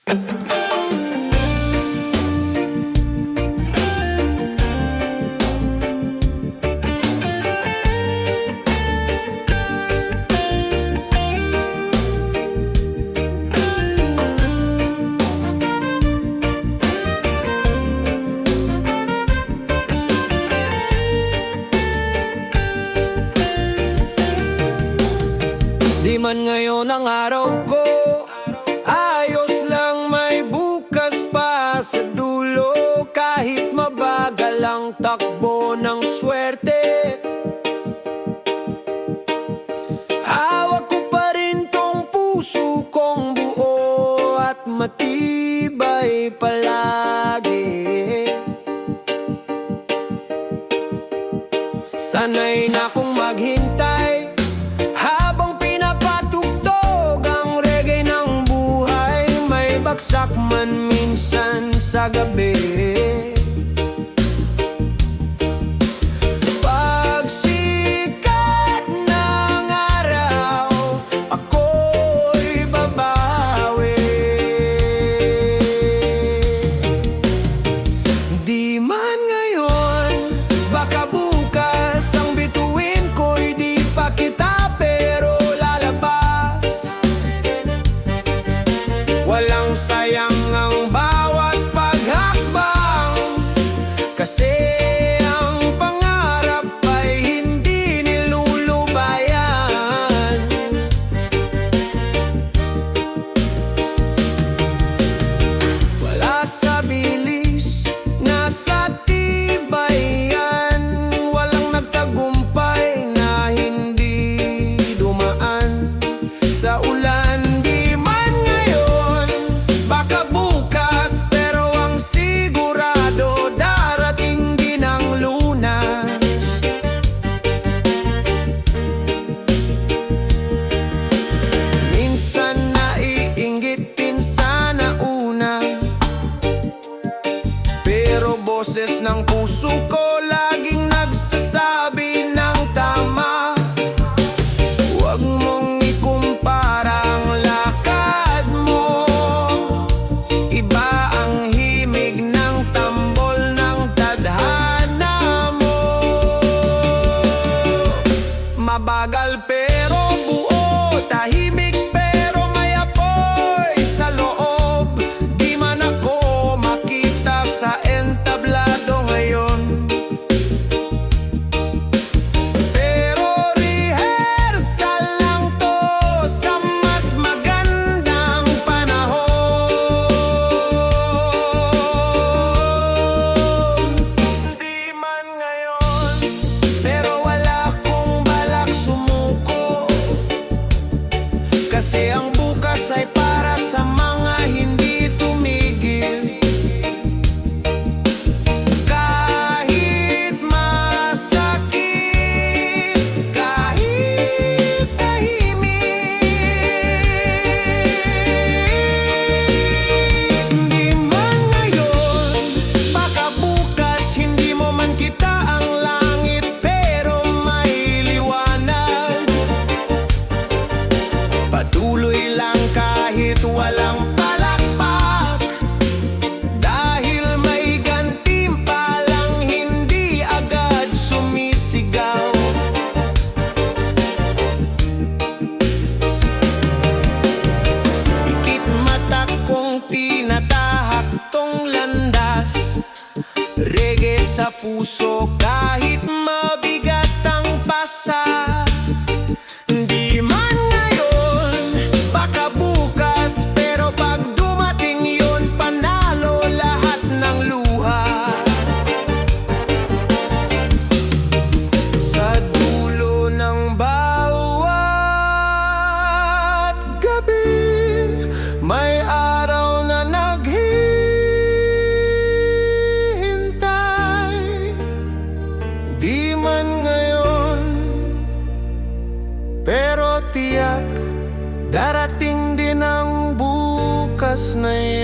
Di man ngayon ang araw ko ayos lang, may bukas pa sa dulo. Kahit mabagal ang takbo ng swerte, hawak ko pa rin tong puso kong buo at matibay palagi. Sanay na kong maghintay habang pinapatugtog ang reggae ng buhay. May bagsak man minsan sa gabi. Pag sikat ng araw, ako'y babawi. Di man ngayon, baka bukas ang bituin ko'y di pa kita pero lalabas. Walang sayang ang bawat paghakbang, kasi ang pangarap ay hindi nilulubayan. Wala sa bilis, nasa tibay yan. Walang nagtagumpay na hindi dumaan sa ulan. Di man ngayon, baka bukas, pero ang sigurado darating din ang lunas. Minsan naiinggitin sa nauna, pero boses ng puso ko laging nagsasabi ng tama. Huwag mong ikumpara ang lakad mo, iba ang himig ng tambol ng tadhana mo. Mabagal pero buo, tahimik pero may apoy sa loob. Di man ako makita sa entablado ngayon, pero rehearsal lang to sa mas magandang panahon. Di man ngayon, pero wala akong balak sumuko, kasi ang bukas ay para sa mga hindi tumigil. Kahit masakit, kahit tahimik. Di man ngayon, baka bukas hindi mo man kita ang langit, pero may liwanag. Patuloy lang kahit walang palakpak, dahil may gantimpalang hindi agad sumisigaw. Pikit mata kong tinatahak tong landas, reggae sa puso kahit mabigat ang pasa. Di man ngayon, baka bukas, pero pag dumating yun, panalo lahat ng luha. Sa dulo ng bawat gabi, may araw na naghihintay. Di man ngayon, pero tiyak darating din ang bukas na yan.